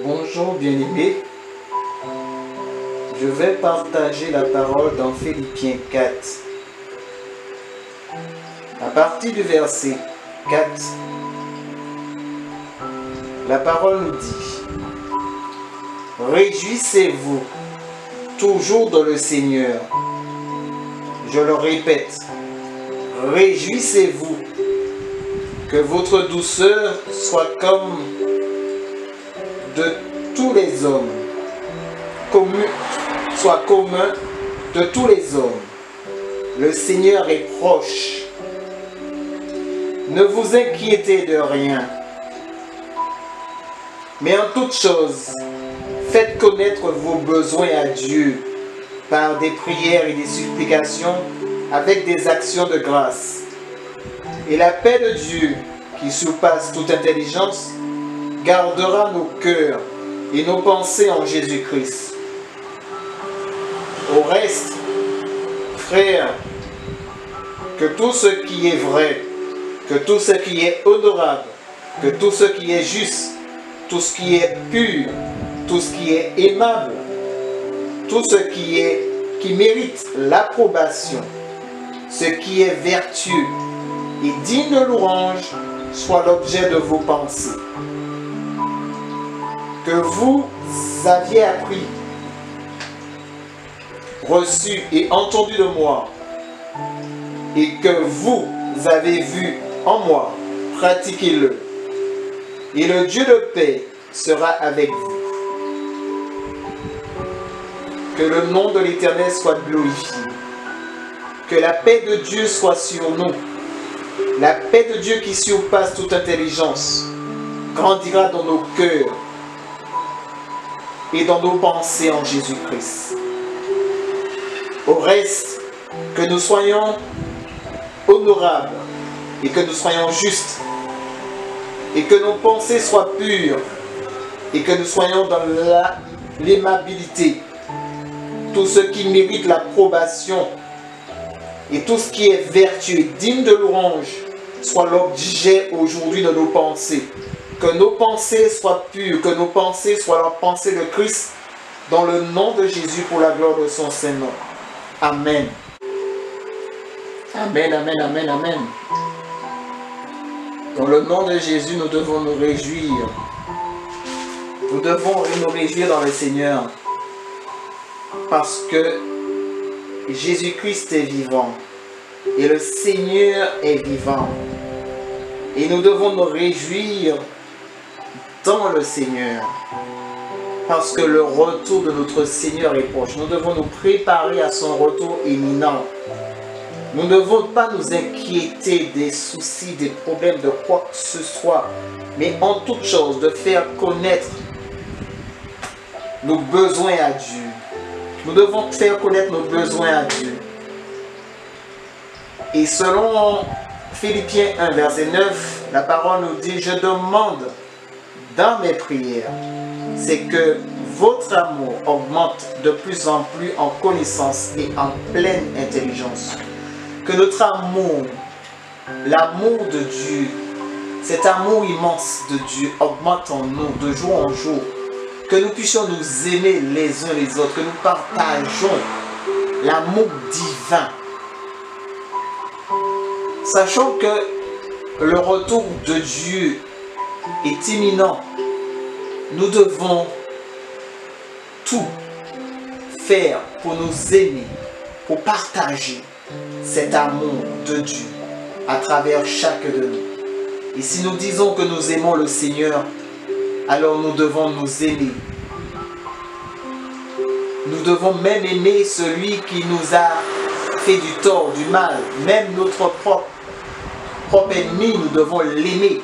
Bonjour bien-aimés, je vais partager la parole dans Philippiens 4. À partir du verset 4, la parole nous dit: Réjouissez-vous toujours dans le Seigneur. Je le répète, réjouissez-vous, que votre douceur soit comme de tous les hommes, soit commun de tous les hommes. Le Seigneur est proche. Ne vous inquiétez de rien, mais en toute chose, faites connaître vos besoins à Dieu par des prières et des supplications avec des actions de grâce. Et la paix de Dieu, qui surpasse toute intelligence, gardera nos cœurs et nos pensées en Jésus-Christ. Au reste, frères, que tout ce qui est vrai, que tout ce qui est honorable, que tout ce qui est juste, tout ce qui est pur, tout ce qui est aimable, tout ce qui mérite l'approbation, ce qui est vertueux et digne de louange, soit l'objet de vos pensées. Que vous aviez appris, reçu et entendu de moi, et que vous avez vu en moi, pratiquez-le. Et le Dieu de paix sera avec vous. Que le nom de l'Éternel soit glorifié. Que la paix de Dieu soit sur nous. La paix de Dieu qui surpasse toute intelligence grandira dans nos cœurs et dans nos pensées en Jésus-Christ. Au reste, que nous soyons honorables et que nous soyons justes et que nos pensées soient pures et que nous soyons dans l'aimabilité. Tout ce qui mérite l'approbation et tout ce qui est vertueux, digne de louange, soit l'objet aujourd'hui de nos pensées. Que nos pensées soient pures, que nos pensées soient la pensée de Christ, dans le nom de Jésus, pour la gloire de son Saint-Nom. Amen. Amen, amen, amen, amen. Dans le nom de Jésus, nous devons nous réjouir. Nous devons nous réjouir dans le Seigneur. Parce que Jésus-Christ est vivant. Et le Seigneur est vivant. Et nous devons nous réjouir dans le Seigneur. Parce que le retour de notre Seigneur est proche. Nous devons nous préparer à son retour imminent. Nous ne devons pas nous inquiéter des soucis, des problèmes, de quoi que ce soit. Mais en toute chose, de faire connaître nos besoins à Dieu. Nous devons faire connaître nos besoins à Dieu. Et selon Philippiens 1, verset 9, la parole nous dit: je demande dans mes prières, c'est que votre amour augmente de plus en plus en connaissance et en pleine intelligence. Que notre amour, l'amour de Dieu, cet amour immense de Dieu augmente en nous de jour en jour. Que nous puissions nous aimer les uns les autres, que nous partageons l'amour divin. Sachant que le retour de Dieu est imminent, nous devons tout faire pour nous aimer, pour partager cet amour de Dieu à travers chacun de nous. Et si nous disons que nous aimons le Seigneur, alors nous devons nous aimer. Nous devons même aimer celui qui nous a fait du tort, du mal. Même notre propre ennemi, nous devons l'aimer.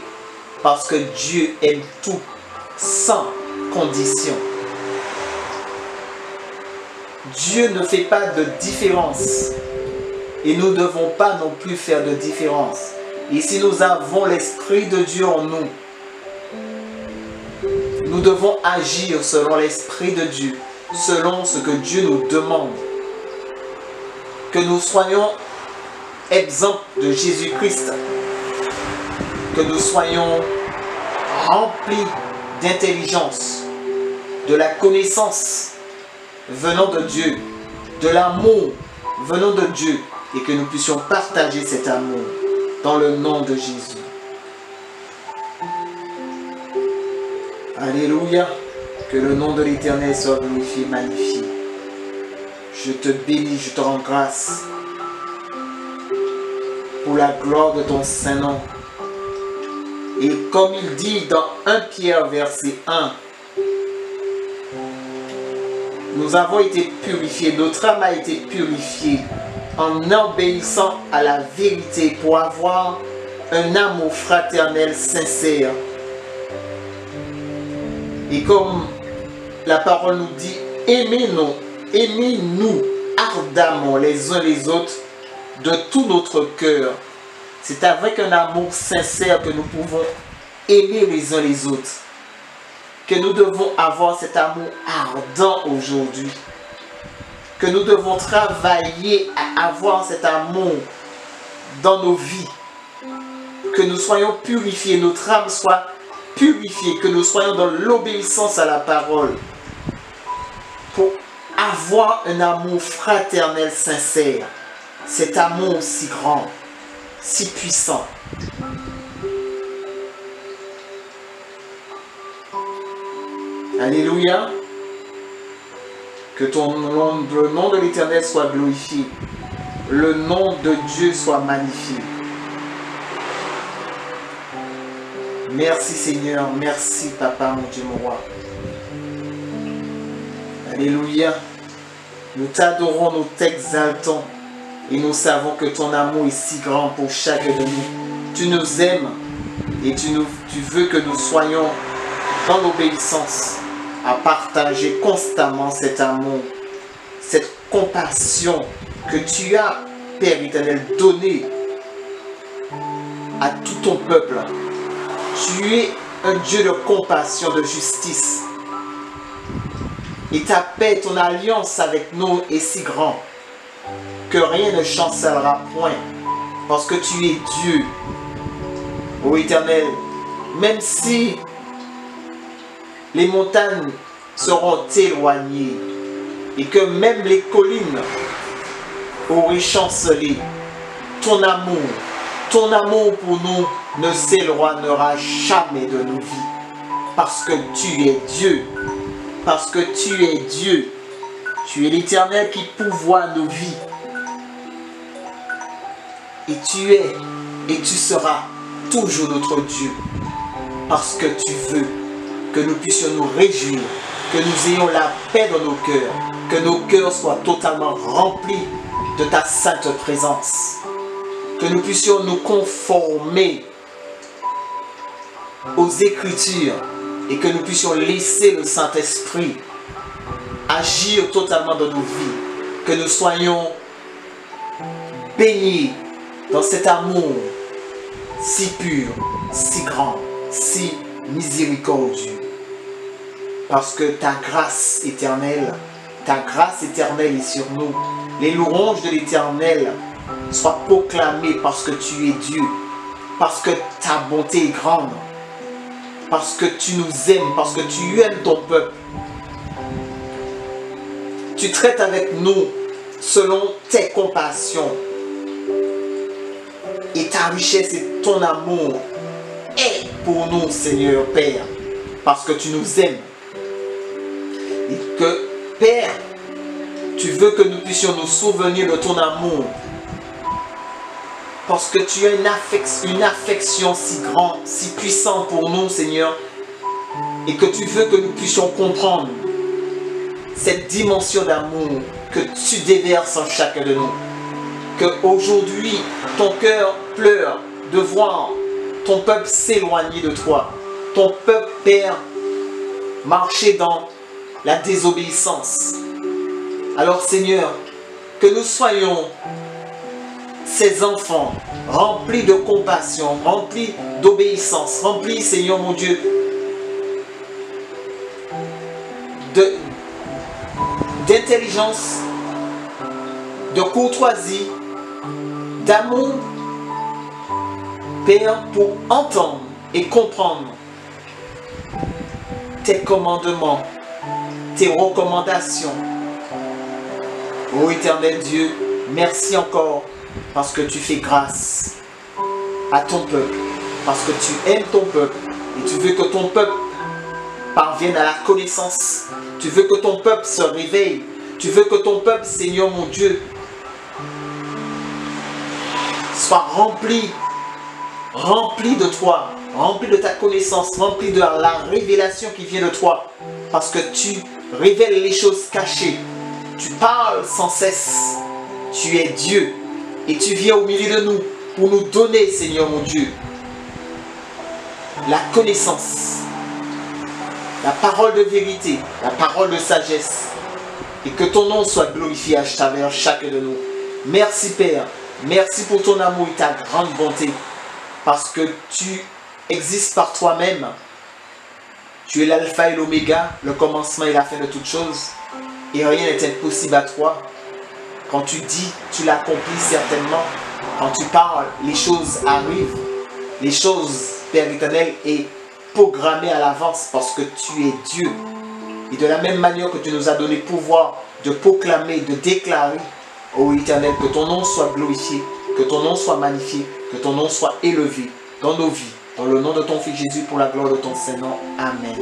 Parce que Dieu aime tout, sans condition. Dieu ne fait pas de différence. Et nous ne devons pas non plus faire de différence. Et si nous avons l'Esprit de Dieu en nous, nous devons agir selon l'Esprit de Dieu, selon ce que Dieu nous demande. Que nous soyons exemples de Jésus-Christ. Que nous soyons remplis d'intelligence, de la connaissance venant de Dieu, de l'amour venant de Dieu, et que nous puissions partager cet amour dans le nom de Jésus. Alléluia, que le nom de l'Éternel soit glorifié, magnifié. Je te bénis, je te rends grâce pour la gloire de ton Saint-Nom. Et comme il dit dans 1 Pierre verset 1, nous avons été purifiés, notre âme a été purifiée en obéissant à la vérité pour avoir un amour fraternel sincère. Et comme la parole nous dit, aimez-nous ardemment les uns les autres de tout notre cœur. C'est avec un amour sincère que nous pouvons aimer les uns les autres. Que nous devons avoir cet amour ardent aujourd'hui. Que nous devons travailler à avoir cet amour dans nos vies. Que nous soyons purifiés, notre âme soit purifiée, que nous soyons dans l'obéissance à la parole. Pour avoir un amour fraternel sincère. Cet amour si grand, si puissant. Alléluia. Que le nom de l'Éternel soit glorifié. Le nom de Dieu soit magnifié. Merci Seigneur. Merci Papa, mon Dieu, mon roi. Alléluia. Nous t'adorons, nous t'exaltons. Et nous savons que ton amour est si grand pour chacun de nous. Tu nous aimes et tu veux que nous soyons dans l'obéissance à partager constamment cet amour, cette compassion que tu as, Père éternel, donné à tout ton peuple. Tu es un Dieu de compassion, de justice. Et ta paix, ton alliance avec nous est si grande que rien ne chancellera point, parce que tu es Dieu. Ô Éternel, même si les montagnes seront éloignées et que même les collines auraient chancelé, ton amour pour nous ne s'éloignera jamais de nos vies, parce que tu es Dieu, parce que tu es Dieu, tu es l'Éternel qui pourvoit nos vies. Et tu es et tu seras toujours notre Dieu. Parce que tu veux que nous puissions nous réjouir, que nous ayons la paix dans nos cœurs, que nos cœurs soient totalement remplis de ta sainte présence. Que nous puissions nous conformer aux Écritures et que nous puissions laisser le Saint-Esprit agir totalement dans nos vies. Que nous soyons bénis dans cet amour si pur, si grand, si miséricordieux. Parce que ta grâce éternelle est sur nous. Les louanges de l'Éternel soient proclamées parce que tu es Dieu. Parce que ta bonté est grande. Parce que tu nous aimes, parce que tu aimes ton peuple. Tu traites avec nous selon tes compassions. Et ta richesse et ton amour est pour nous, Seigneur Père, parce que tu nous aimes. Et que, Père, tu veux que nous puissions nous souvenir de ton amour. Parce que tu as une affection si grande, si puissante pour nous, Seigneur. Et que tu veux que nous puissions comprendre cette dimension d'amour que tu déverses en chacun de nous. Qu'aujourd'hui, ton cœur pleure de voir ton peuple s'éloigner de toi. Ton peuple, Père, marcher dans la désobéissance. Alors, Seigneur, que nous soyons ces enfants remplis de compassion, remplis d'obéissance, remplis, Seigneur mon Dieu, d'intelligence, de courtoisie, d'amour, Père, pour entendre et comprendre tes commandements, tes recommandations. Ô éternel Dieu, merci encore parce que tu fais grâce à ton peuple, parce que tu aimes ton peuple et tu veux que ton peuple parvienne à la connaissance. Tu veux que ton peuple se réveille. Tu veux que ton peuple, Seigneur mon Dieu, soit rempli de toi, rempli de ta connaissance, rempli de la révélation qui vient de toi. Parce que tu révèles les choses cachées. Tu parles sans cesse. Tu es Dieu. Et tu viens au milieu de nous pour nous donner, Seigneur mon Dieu, la connaissance, la parole de vérité, la parole de sagesse. Et que ton nom soit glorifié à travers chacun de nous. Merci Père. Merci pour ton amour et ta grande bonté. Parce que tu existes par toi-même. Tu es l'alpha et l'oméga, le commencement et la fin de toutes choses. Et rien n'est impossible à toi. Quand tu dis, tu l'accomplis certainement. Quand tu parles, les choses arrivent. Les choses, Père éternel, est programmée à l'avance parce que tu es Dieu. Et de la même manière que tu nous as donné pouvoir de proclamer, de déclarer, ô éternel, que ton nom soit glorifié, que ton nom soit magnifié, que ton nom soit élevé dans nos vies. Dans le nom de ton Fils Jésus, pour la gloire de ton Saint-Nom. Amen.